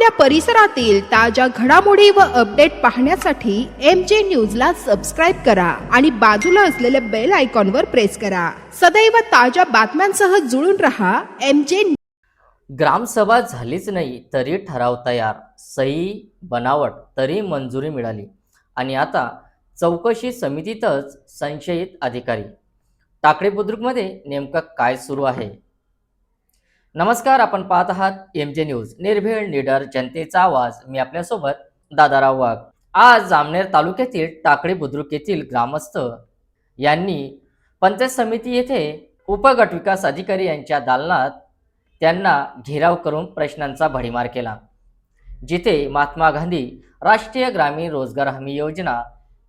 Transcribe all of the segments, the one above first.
आपल्या परिसरातील ताज्या घडामोडी व अपडेट पाहण्यासाठी MJ न्यूजला सबस्क्राईब करा आणि बाजूला असलेल्या बेल आयकॉनवर प्रेस करा. सदैव ताज्या बातम्यांसह जुळून रहा MJ. ग्रामसभा झालीच नाही तरी ठराव तयार, सही बनावट तरी मंजुरी मिळाली आणि आता चौकशी समितीतच संशयित अधिकारी. टाकळी बुद्रुकमध्ये नेमकं काय सुरू आहे? नमस्कार, आपण पाहत आहात MJ न्यूज, निर्भीड निडर जनतेचा आवाज. मी आपल्यासोबत दादाराव वाघ. आज जामनेर तालुक्यातील टाकळी बुद्रुक येथील ग्रामस्थ यांनी पंचायत समिती येथे उपगट विकास अधिकारी यांच्या दालनात त्यांना घेराव करून प्रश्नांचा भडीमार केला, जिथे महात्मा गांधी राष्ट्रीय ग्रामीण रोजगार हमी योजना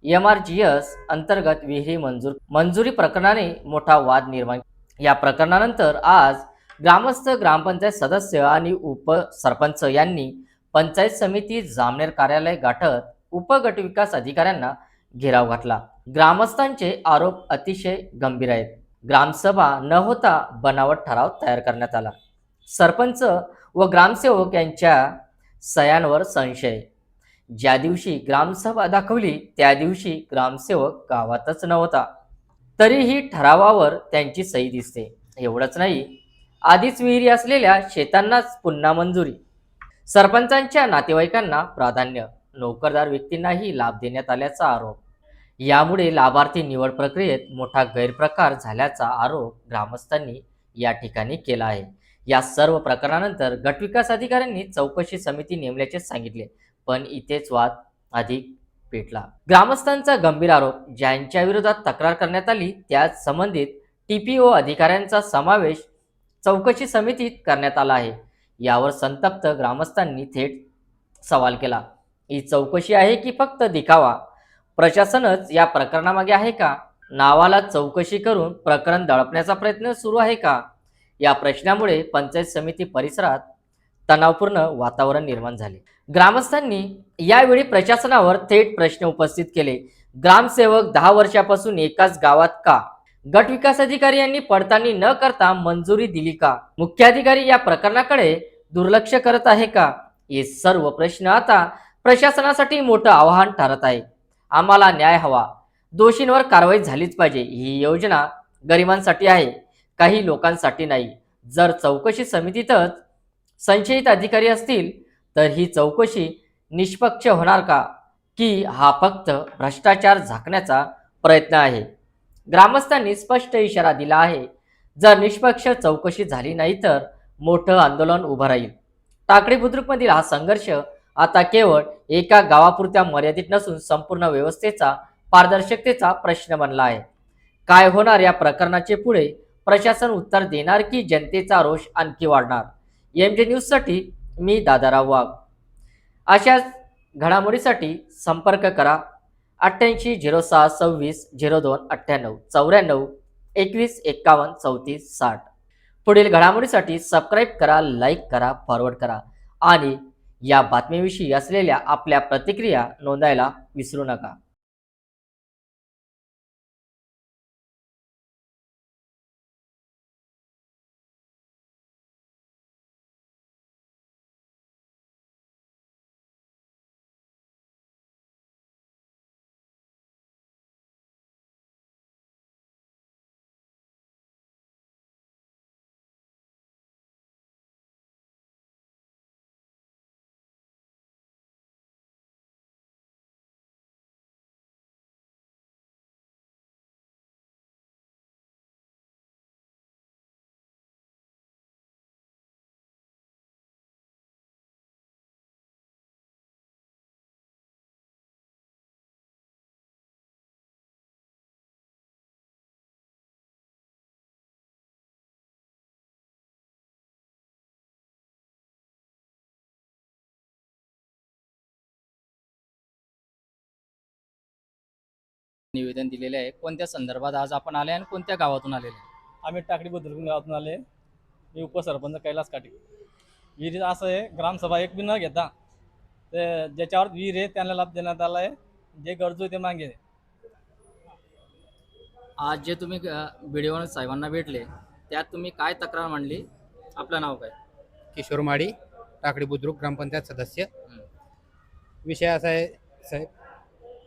MRGS अंतर्गत विहिरी मंजुरी प्रकरणाने मोठा वाद निर्माण. या प्रकरणानंतर आज ग्रामस्थ, ग्रामपंचायत सदस्य आणि उपसरपंच यांनी पंचायत समिती जामनेर कार्यालय गाठत उपगट विकास अधिकाऱ्यांना घेराव घातला. ग्रामस्थांचे आरोप अतिशय गंभीर आहेत. ग्रामसभा न होता बनावट ठराव तयार करण्यात आला. सरपंच व ग्रामसेवक यांच्या सह्यांवर संशय. ज्या दिवशी ग्रामसभा दाखवली त्या दिवशी ग्रामसेवक गावातच नव्हता, तरीही ठरावावर त्यांची सही दिसते. एवढंच नाही, आधीच विहिरी असलेल्या शेतांनाच पुन्हा मंजुरी, सरपंचांच्या नातेवाईकांना प्राधान्य, नोकरदार व्यक्तींनाही लाभ देण्यात आल्याचा आरोप. यामुळे लाभार्थी निवड प्रक्रियेत मोठा गैरप्रकार झाल्याचा आरोप ग्रामस्थांनी या ठिकाणी केला आहे. या सर्व प्रकरणानंतर गटविकास अधिकाऱ्यांनी चौकशी समिती नेमल्याचे सांगितले, पण इथेच वाद अधिक पेटला. ग्रामस्थांचा गंभीर आरोप, ज्यांच्या विरोधात तक्रार करण्यात आली त्याच संबंधित TPO अधिकाऱ्यांचा समावेश चौकशी समितीत करण्यात आला आहे. यावर संतप्त ग्रामस्थांनी थेट सवाल केला, ही चौकशी आहे की फक्त दिखावा? प्रशासनच या प्रकरणामागे आहे का? नावाला चौकशी करून प्रकरण दडपण्याचा प्रयत्न सुरू आहे का? या प्रश्नामुळे पंचायत समिती परिसरात तणावपूर्ण वातावरण निर्माण झाले. ग्रामस्थांनी यावेळी प्रशासनावर थेट प्रश्न उपस्थित केले. ग्रामसेवक 10 वर्षापासून एकाच गावात का? गट विकास अधिकारी यांनी पडताळणी न करता मंजुरी दिली का? मुख्याधिकारी या प्रकरणाकडे दुर्लक्ष करत आहे का? हे सर्व प्रश्न आता प्रशासनासाठी मोठं आव्हान ठरत आहे. आम्हाला न्याय हवा, दोषींवर कारवाई झालीच पाहिजे. ही योजना गरिबांसाठी आहे, काही लोकांसाठी नाही. जर चौकशी समितीतच संशयित अधिकारी असतील तर ही चौकशी निष्पक्ष होणार का, की हा फक्त भ्रष्टाचार झाकण्याचा प्रयत्न आहे? ग्रामस्थांनी स्पष्ट इशारा दिला आहे, जर निष्पक्ष चौकशी झाली नाही तर मोठं आंदोलन उभं राहील. टाकळी बुद्रुकमधील हा संघर्ष आता केवळ एका गावापुरत्या मर्यादित नसून संपूर्ण व्यवस्थेचा, पारदर्शकतेचा प्रश्न बनला आहे. काय होणार या प्रकरणाचे पुढे? प्रशासन उत्तर देणार की जनतेचा रोष आणखी वाढणार? MJ न्यूजसाठी मी दादाराव वाघ. अशाच घडामोडीसाठी संपर्क करा 88 06 26 02 98 94 21 51 34 60. पुढील घडामोडीसाठी सबस्क्राईब करा, लाईक करा, फॉरवर्ड करा आणि या बातमीविषयी असलेल्या आपल्या प्रतिक्रिया नोंदायला विसरू नका. निवेदन दिलेले आहे. कोणत्या संदर्भात आज आपण आले आणि कोणत्या गावातून आलेले? आम्ही टाकळी बुद्रुक गावातून आले. मी उपसरपंच कैलास काटे. विहिरीचं असं आहे, ग्रामसभा एक बी न घेता ते ज्याच्यावर विहीर आहे त्यांना लाभ देण्यात आला आहे, जे गरजू ते मागे. आज जे तुम्ही व्हिडिओ साहेबांना भेटले त्यात तुम्ही काय तक्रार मांडली? आपलं नाव काय? किशोर माडी, टाकळी बुद्रुक ग्रामपंचायत सदस्य. हं. विषय असा आहे साहेब,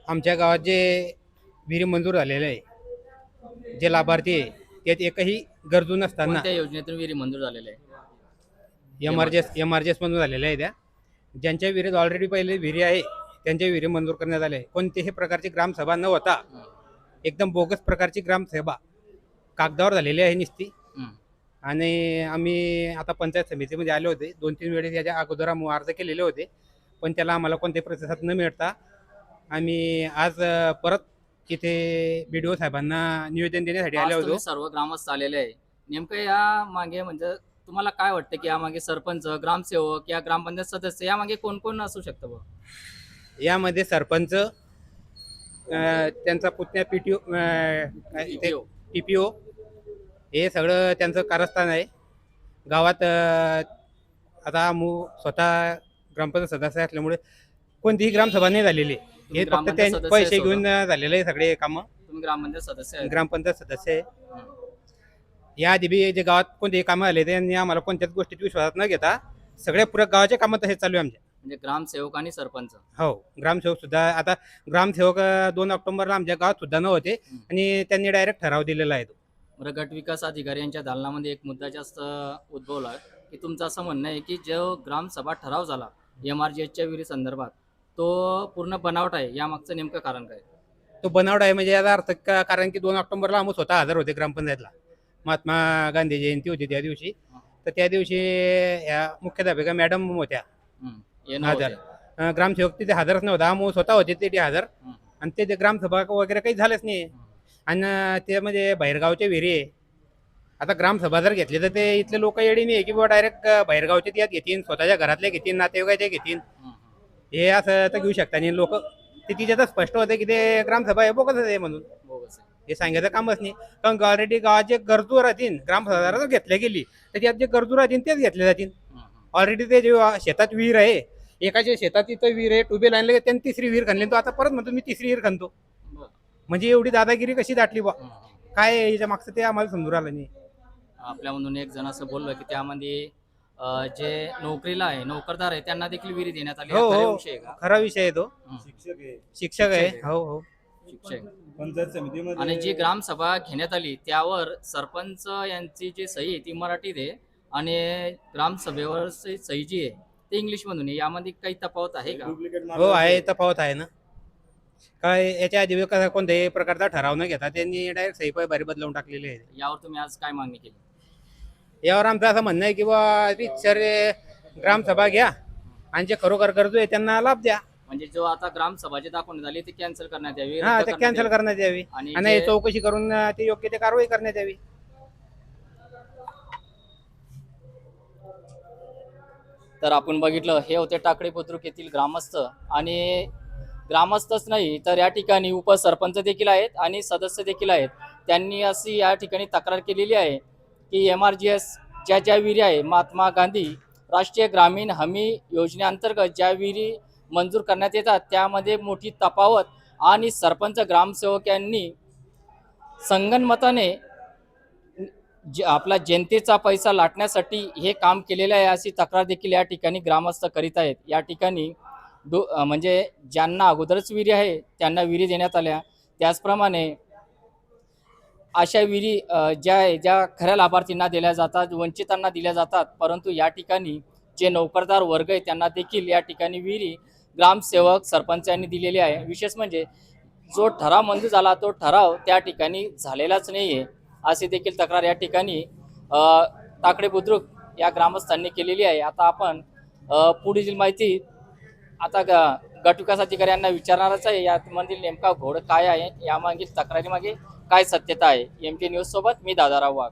आमच्या गावात जे विहिरी मंजूर झालेले आहे, जे लाभार्थी आहे त्यात एकही गरजू नसताना कोणत्या योजनेतून विहिरी मंजूर झालेल्या आहे? एमआरजेस मंजूर झालेल्या आहे. त्या ज्यांच्या विहिरीत ऑलरेडी पहिले विहिरी आहे त्यांच्या विहिरी मंजूर करण्यात आल्या आहे. कोणत्याही प्रकारची ग्रामसभा न होता एकदम बोगस प्रकारची ग्रामसभा कागदावर झालेली आहे नुसती. हं. आणि आम्ही आता पंचायत समितीमध्ये आले होते 2-3 वेळेस, याच्या अगोदर अर्ज केलेले होते, पण त्याला आम्हाला कोणत्याही प्रतिसाद न मिळता आम्ही आज परत इथे BDO साहेबांना निवेदन देण्यासाठी आज आले होतो. तुम्ही सर्व ग्रामस्थ आलेले आहे. नेमकं या मागे म्हणजे तुम्हाला काय वाटतं की यामागे सरपंच, ग्रामसेवक या ग्रामपंचायत सदस्य यामागे कोण कोण असू शकतं बघ? यामध्ये सरपंच, त्यांचा पुतण्या PTO. TPO हे सगळं त्यांचं कारस्थान आहे. गावात आता स्वतः ग्रामपंचायत सदस्य असल्यामुळे कोणतीही ग्रामसभा नाही झालेली. तुम्ही हे फक्त ग्रामपंचायत त्यांचे सदस्य पैसे आहे घेऊन झालेले आहे सगळे कामं. तुम्ही ग्रामपंचायत सदस्य आहे. ग्रामपंचायत सदस्य आहे. हं. या आधी बी जे गावात कोणतेही कामं आले त्यांनी आम्हाला कोणत्याच गोष्टीत विश्वासात न घेता सगळ्या पुऱ्या गावाचे कामं तसे चालू आहे आमच्या. म्हणजे ग्रामसेवक आणि सरपंच. हो, ग्रामसेवक सुद्धा आता ग्रामसेवक 2 ऑक्टोबरला आमच्या गावात सुद्धा नव्हते आणि त्यांनी डायरेक्ट ठराव दिलेला आहे तो. बरं, गट विकास अधिकारी यांच्या दालनामध्ये एक मुद्दा जास्त उद्भवला की तुमचं असं म्हणणं आहे की जो ग्रामसभा ठराव झाला MRGSच्या विहिरी संदर्भात तो पूर्ण बनावट आहे. यामागचं नेमकं कारण काय? तो बनावट आहे म्हणजे याचा अर्थ कारण की 2 ऑक्टोबरला आम्ही स्वतः हजर होते ग्रामपंचायतला. महात्मा गांधी जयंती होती त्या दिवशी. तर त्या दिवशी या मुख्याध्यापिका मॅडम होत्या येणं हजर. होते. ग्रामसेवक तिथे हजरच नव्हता, आम्ही स्वतः होते तिथे हजर. हं. आणि ते ग्रामसभा वगैरे काही झालंच नाही. आणि ते म्हणजे बाहेरगावचे विहिरी आहे. आता ग्रामसभा जर घेतली तर ते इथले लोक येडी नाही की बाबा डायरेक्ट बाहेरगावचे त्यात घेतील, स्वतःच्या घरातले घेतील, नातेवाईकाचे घेतील. हे असं तर घेऊ शकता नाही लोक. ते तिच्यातच स्पष्ट होतं की ते ग्रामसभा आहे बोगस आहे म्हणून. बोगस आहे. हे सांगायचं कामच नाही. कारण ऑलरेडी गावात जे गरजू राहतील ग्रामसभा जर घेतल्या गेली तर त्यात जे गरजू राहतील तेच घेतले जातील. ऑलरेडी ते जे शेतात विहीर आहे, एकाच्या शेतात इथं विहीर आहे, ट्यूबवेल आणले, त्यांनी तिसरी विहीर खणली, तो आता परत म्हणतो मी तिसरी विहीर खणतो. बरं. म्हणजे एवढी दादागिरी कशी दाटली बा? हं. काय याच्या मागचं ते आम्हाला समजून आलं नाही. आपल्यामधून एक जण असं बोललं की त्यामध्ये जे नोकरीला आहे, नोकरदार आहे, त्यांना देखील विहिरी देण्यात आली. हो, हा खरा हो. विषय आहे का? खरा विषय आहे तो. हं. शिक्षक आहे. शिक्षक हो हो. शिक्षक. पंचायत समितीमध्ये आणि जी ग्रामसभा घेण्यात आली त्यावर सरपंच यांची जी सही आहे ती मराठीत आहे आणि ग्रामसभेवर सही जी आहे ती इंग्लिश मधून आहे. यामध्ये काही तफावत आहे का? डुप्लिकेट हो आहे, तफावत आहे ना. काय याच्या आधी कोणत्याही प्रकारचा ठराव न घेता त्यांनी डायरेक्ट सही पाय बारी बदलवून टाकलेली आहे. यावर तुम्ही आज काय मागणी केली? यावर आमचं असं म्हणणं आहे की बा सर ग्रामसभा घ्या आणि जे खरोखर गरजू आहे त्यांना लाभ द्या. म्हणजे जो आता ग्रामसभा जे दाखवण्यात आली ती कॅन्सल करण्यात यावी, हा, रद्द ते करण्यात कॅन्सल यावी. करण्यात यावी आणि आणि जे- चौकशी करून ते योग्य ते कारवाई करण्यात यावी. तर आपण बघितलं हे होते टाकळी बुद्रुक येथील ग्रामस्थ. आणि ग्रामस्थच नाही तर या ठिकाणी उपसरपंच देखील आहेत आणि सदस्य देखील आहेत. त्यांनी अशी या ठिकाणी तक्रार केलेली आहे की MRGS ज्या विहिरी आहे, महात्मा गांधी राष्ट्रीय ग्रामीण हमी योजनेअंतर्गत ज्या विहिरी मंजूर करण्यात येतात त्यामध्ये मोठी तफावत आणि सरपंच ग्रामसेवक यांनी संगनमताने आपला जनतेचा पैसा लाटण्यासाठी हे काम केलेलं आहे अशी तक्रार देखील या ठिकाणी ग्रामस्थ करीत आहेत. या ठिकाणी म्हणजे ज्यांना अगोदरच विहिरी आहे त्यांना विहिरी देण्यात आल्या. त्याचप्रमाणे अशा विहिरी ज्या खऱ्या लाभार्थींना दिल्या जातात, वंचितांना दिल्या जातात, परंतु या ठिकाणी जे नोकरदार वर्ग आहे त्यांना देखील या ठिकाणी विहिरी ग्रामसेवक सरपंच यांनी दिलेली आहे. विशेष म्हणजे जो ठराव मंजूर झाला तो ठराव त्या ठिकाणी झालेलाच नाही आहे अशी देखील तक्रार या ठिकाणी टाकळी बुद्रुक या ग्रामस्थांनी केलेली आहे. आता आपण पुढील माहिती आता गट विकास अधिकारी यांना विचारणारच आहे. यामधील नेमका घोड काय आहे, यामागील तक्रारीमागे काय सत्यता आहे. MT न्यूज सोबत मी दादाराव वाघ.